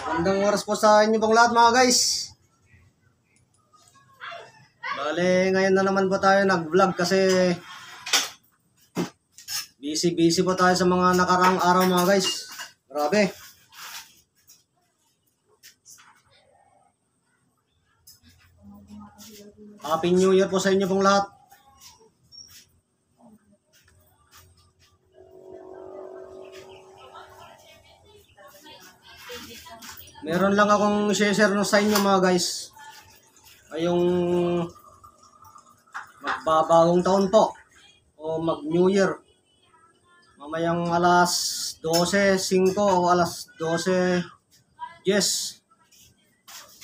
Magandang oras po sa inyo pong lahat mga guys. Bale, ngayon na naman po tayo nag-vlog kasi busy po tayo sa mga nakaraang araw mga guys. Grabe. Happy New Year po sa inyo pong lahat. Meron lang akong share sa inyo mga guys. Ay yung magbabagong taon po o mag New Year. Mamayang alas 12:05 o alas 12:10.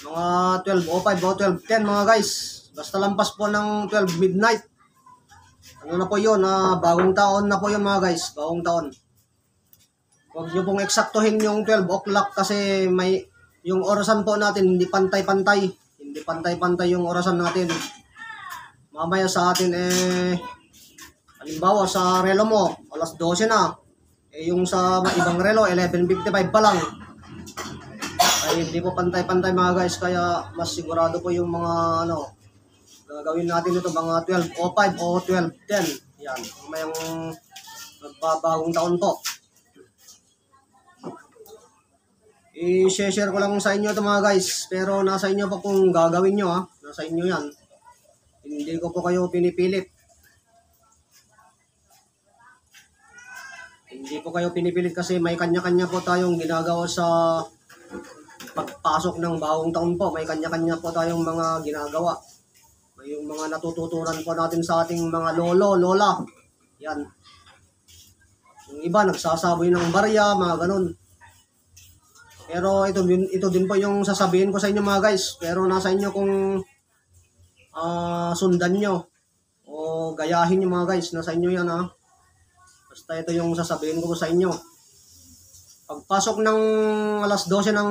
Mga 12:05 o 12:10 mga guys. Basta lampas po ng 12 midnight. Ano na po yun? Bagong taon na po yun mga guys. Bagong taon. Huwag nyo pong eksaktuhin yung 12 o'clock kasi may yung orasan po natin hindi pantay-pantay. Hindi pantay-pantay yung orasan natin. Mamaya sa atin halimbawa sa relo mo, alas 12 na. Yung sa ibang relo, 11:55 pa lang. Ay hindi po pantay-pantay mga guys. Kaya mas sigurado po yung mga gagawin natin ito mga 12:05 o 12:10. Yan. Mamayang magbabagong taon po. I-share ko lang sa inyo ito mga guys. Pero nasa inyo pa kung gagawin nyo Nasa inyo yan. Hindi ko po kayo pinipilit. Hindi po kayo pinipilit kasi may kanya-kanya po tayong ginagawa sa pagpasok ng bagong taon po. May kanya-kanya po tayong mga ginagawa. May yung mga natututunan po natin sa ating mga lolo, lola. Yan. Yung iba nagsasaboy ng barya, mga ganun. Pero ito din po yung sasabihin ko sa inyo mga guys. Pero nasa inyo kung sundan nyo o gayahin nyo mga guys. Nasa inyo yan Basta ito yung sasabihin ko sa inyo. Pagpasok ng alas 12 ng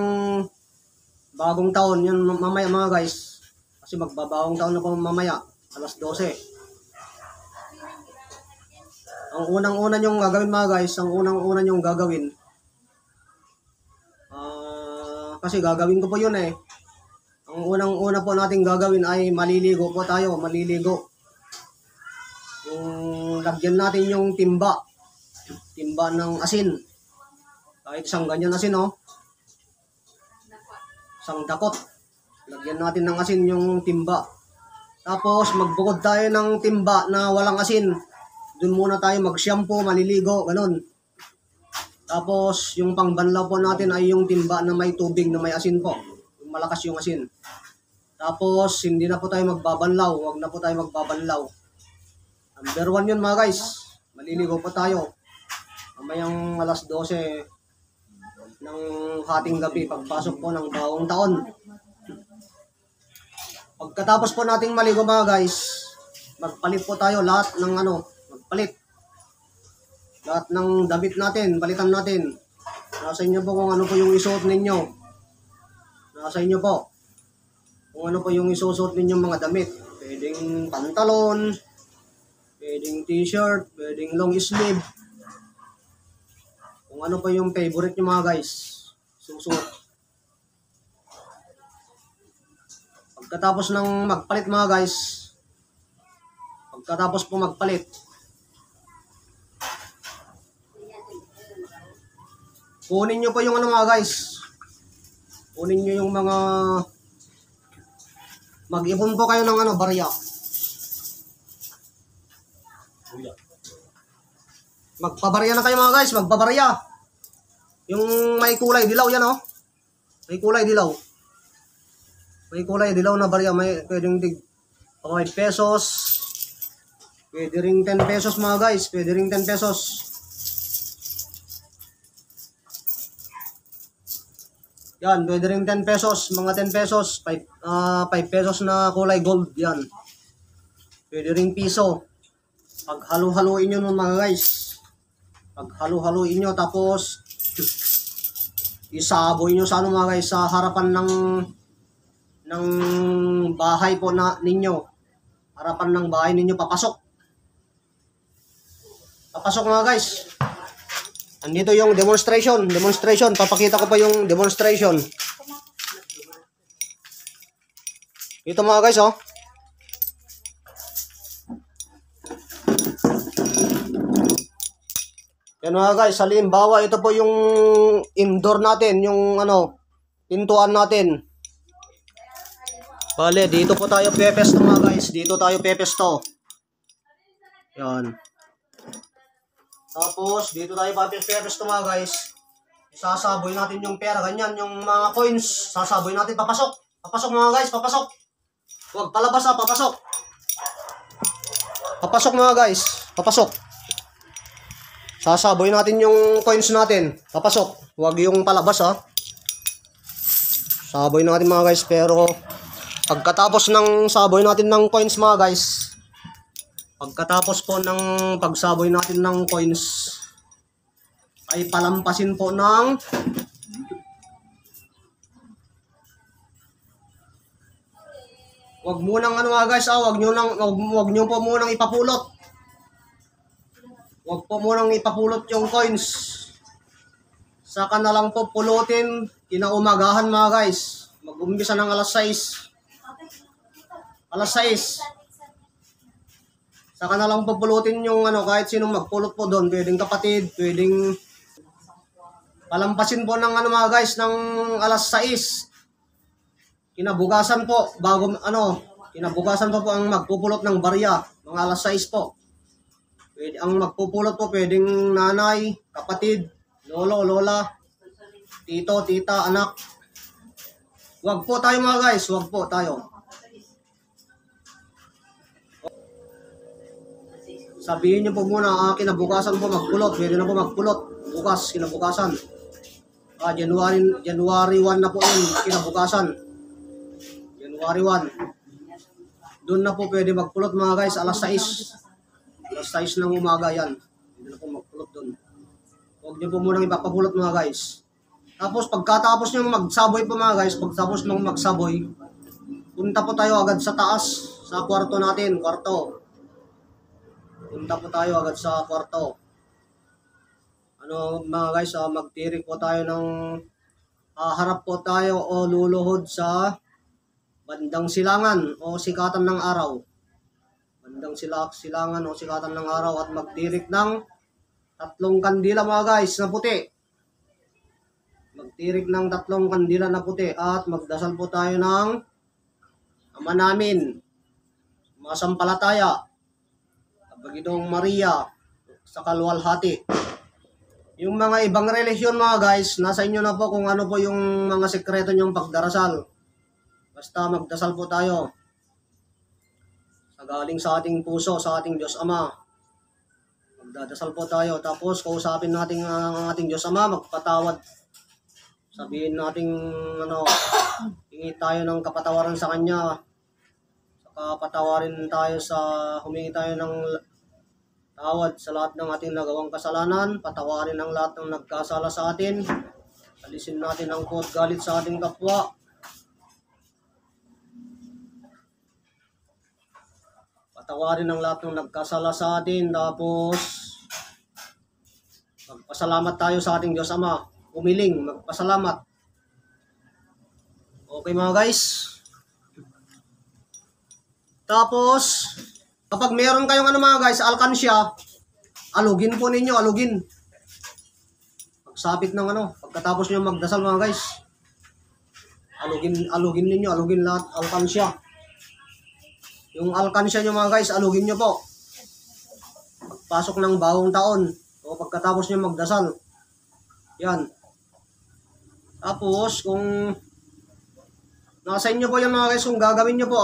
bagong taon, yun mamaya mga guys. Kasi magbabagong taon na po mamaya, alas 12. Ang unang-una nyong gagawin mga guys, kasi gagawin ko po yun Ang unang-una po natin gagawin ay maliligo po tayo, maliligo. Yung lagyan natin yung timba ng asin. Kahit isang ganyan asin isang dakot. Lagyan natin ng asin yung timba. Tapos magbukod tayo ng timba na walang asin. Doon muna tayo mag-shampoo, maliligo, ganun. Tapos, yung pangbanlaw po natin ay yung timba na may tubig na may asin po. Yung malakas yung asin. Tapos, hindi na po tayo magbabanlaw. Huwag na po tayo magbabanlaw. Number 1 yun mga guys. Maliligo po tayo. Mamayang alas 12 ng hating gabi. Pagpasok po ng bagong taon. Pagkatapos po nating maligo mga guys, magpalit po tayo lahat ng magpalit. Lahat ng damit natin, palitan natin. Nasa inyo po kung ano po yung isuot ninyo. Nasa inyo po. Kung ano po yung isusuot ninyong mga damit. Pwedeng pantalon, pwedeng t-shirt, pwedeng long sleeve. Kung ano po yung favorite nyo mga guys, susuot. Pagkatapos ng magpalit mga guys, pagkatapos po magpalit, kunin nyo po yung mga guys. Kunin nyo yung mga mag-ipon po kayo ng barya. Magpabarya na kayo mga guys, magpabarya. Yung may kulay dilaw yan May kulay dilaw. May kulay dilaw na barya, pwedeng 5 pesos. Pwede ring 10 pesos mga guys, pwede ring 10 pesos. Yan, pwede rin 10 pesos, mga 10 pesos, 5 pesos na kulay gold, yan. Pwede rin piso. Paghalo-haluin nyo nun mga guys. Paghalo-haluin nyo, tapos isaboy nyo sa mga guys, sa harapan ng bahay po ninyo. Harapan ng bahay ninyo, papasok. Papasok mga guys. Andito yung demonstration. Papakita ko pa yung demonstration. Ito mga guys, oh. Yan mga guys, halimbawa ito po yung indoor natin, yung pintuan natin. Bale, dito po tayo pepesto mga guys. Dito tayo pepesto. Yan. Tapos, dito tayo pepesto mga guys. Sasaboy natin yung pera, ganyan, yung mga coins. Sasaboy natin, papasok. Papasok mga guys, papasok. Huwag palabas ha, papasok. Papasok mga guys, papasok. Sasaboy natin yung coins natin. Papasok. Huwag yung palabas ha. Saboy natin mga guys, pero pagkatapos ng saboy natin ng coins mga guys, pagkatapos po ng pagsaboy natin ng coins, ay palampasin po ng wag munang mga guys, wag nyo po munang ipapulot. Wag po munang ipapulot yung coins. Saka na lang po pulutin kinaumagahan mga guys. Mag-umpisa ng alas 6. Alas 6. Saka na lang po pulutin yung kahit sinong magpulot po doon. Pwedeng kapatid, pwedeng palampasin po ng mga guys ng alas 6. Kinabukasan po kinabukasan po ang magpupulot ng barya, mga alas 6 po. Ang magpupulot po pwedeng nanay, kapatid, lolo, lola, tito, tita, anak. Wag po tayo mga guys, wag po tayo. Sabihin niyo po muna, kinabukasan po magpulot, pwede na po magpulot. Bukas, kinabukasan. January 1 na po yun, kinabukasan. January 1. Doon na po pwede magpulot mga guys, alas 6. Alas 6 ng umaga yan. Hindi na po magpulot doon. Huwag niyo po munang ipapapulot mga guys. Tapos pagkatapos niyo magsaboy po mga guys, pagkatapos ng magsaboy, punta po tayo agad sa taas, sa kwarto natin, kwarto. Punta po tayo agad sa kwarto. Mga guys, magtirik po tayo ng harap po tayo o luluhod sa bandang silangan o sikatan ng araw. Bandang silangan o sikatan ng araw at magtirik ng 3 kandila mga guys na puti. Magtirik ng 3 kandila na puti at magdasal po tayo ng Ama namin, masampalataya, Panginoong Maria, sa kalwalhati. Yung mga ibang relihiyon mga guys, nasa inyo na po kung ano po yung mga sekreto nyong pagdarasal. Basta magdasal po tayo. Galing sa ating puso, sa ating Diyos Ama. Magdadasal po tayo. Tapos kausapin natin ang ating Diyos Ama, magpatawad. Sabihin natin, hingi tayo ng kapatawaran sa Kanya. Saka patawarin tayo humingi tayo ng tawad sa lahat ng ating nagawang kasalanan. Patawarin ang lahat ng nagkasala sa atin. Alisin natin ang kuot galit sa ating kapwa. Patawarin ang lahat ng nagkasala sa atin. Tapos, magpasalamat tayo sa ating Diyos Ama. Umiling, magpasalamat. Okay mga guys. Tapos, kapag meron kayong mga guys, alkansya, alugin po ninyo, alugin. Pagsapit ng pagkatapos nyo magdasal mga guys, alugin ninyo, alugin lahat, alkansya. Yung alkansya nyo mga guys, alugin nyo po. Pagpasok ng bagong taon o pagkatapos nyo magdasal. Yan. Tapos, kung nasa inyo po yan mga guys, kung gagawin nyo po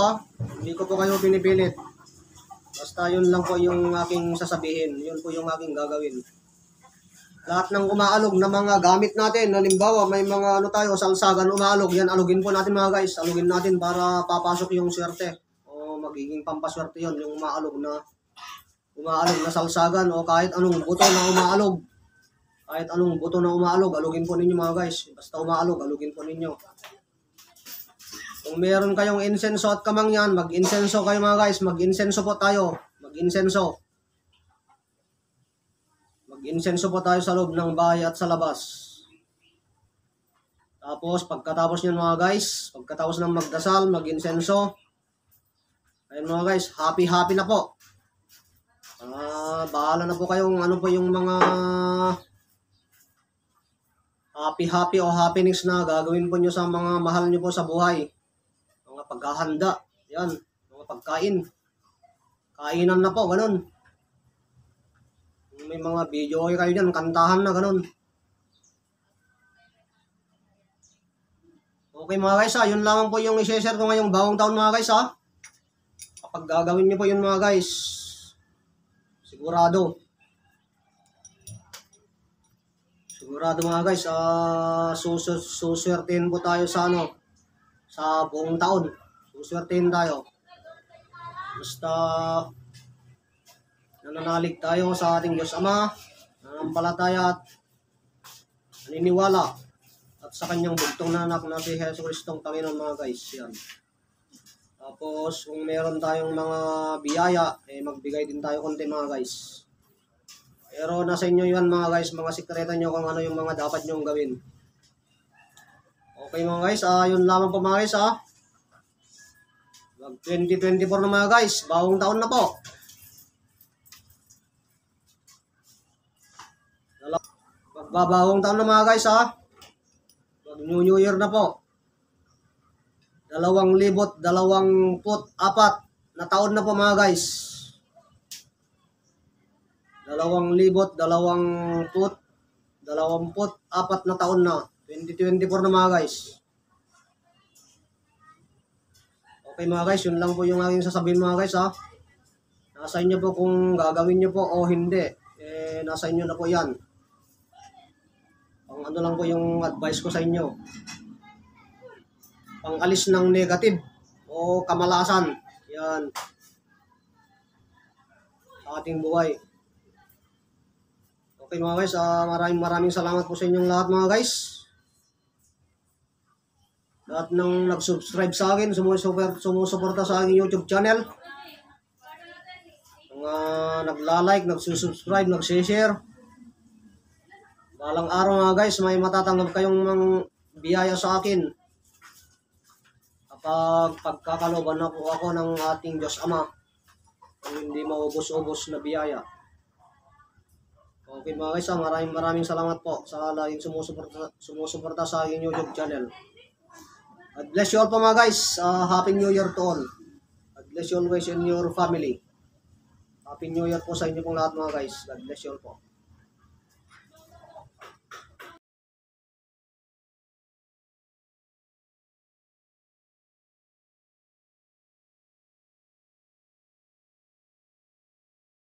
hindi ko po kayo pinipilit. Basta yun lang po yung aking sasabihin. Yun po yung aking gagawin. Lahat ng umaalog na mga gamit natin, halimbawa may mga tayo, salsagan umaalog, yan alugin po natin mga guys. Alugin natin para papasok yung swerte. Magiging pampaswerte yon yung umaalog na salsagan o kahit anong buto na umaalog. Kahit anong buto na umaalog, alugin po ninyo mga guys. Basta umaalog, alugin po ninyo. Kung meron kayong insenso at kamangyan, mag-insenso kayo mga guys. Mag-insenso po tayo. Mag-insenso. Mag-insenso po tayo sa loob ng bahay at sa labas. Tapos, pagkatapos nyo mga guys, pagkatapos ng magdasal, mag-insenso, ayun mga guys, happy na po. Bahala na po kayong ano po yung mga happy o happenings na gagawin po nyo sa mga mahal nyo po sa buhay. Mga paghahanda, yan, mga pagkain. Kainan na po, ganun. May mga video kayo dyan, kantahan na, ganun. Okay mga guys yun lamang po yung i-share ko ngayong bagong taon mga guys Kapag gagawin niyo po yun mga guys, sigurado mga guys, suswertehin po tayo sa sa buong taon. Suswertehin tayo. Basta nananalig tayo sa ating Diyos Ama, nananampalataya at naniniwala at sa kanyang bugtong na anak na si Hesus Kristong Panginoon mga guys. Yan. Tapos kung meron tayong mga biyaya, magbigay din tayo konti mga guys. Pero nasa inyo yan mga guys, mga sikreto nyo kung ano yung mga dapat nyong gawin. Okay mga guys, yun lamang po mga guys 2024 na mga guys, bagong taon na po. Magbabagong taon na mga guys New Year na po. 2024 na taon na po mga guys. 2024 na taon na. 2024 na mga guys. Okay mga guys, yun lang po yung aking sasabihin mga guys Nasa inyo po kung gagawin nyo po o hindi. Nasa inyo na po yan. Ang ano lang po yung advice ko sa inyo. Pang-alis ng negative o kamalasan. Yan. Sa ating buhay. Okay mga guys, maraming salamat po sa inyong lahat mga guys. Lahat ng nag-subscribe sa akin, sumusuporta sa aking YouTube channel. Mga nagla-like, nagsusubscribe, nag-share. Balang araw mga guys, may matatanggap kayong biyaya sa akin. Kapag pagkakaloban na po ako ng ating Diyos Ama. Kung hindi maubos-ubos na biyaya. Okay mga guys, maraming salamat po sa laging sumusuporta sa aking YouTube channel. God bless you all po mga guys. Happy New Year to all. God bless you always in your family. Happy New Year po sa inyo pong lahat mga guys. God bless you all po.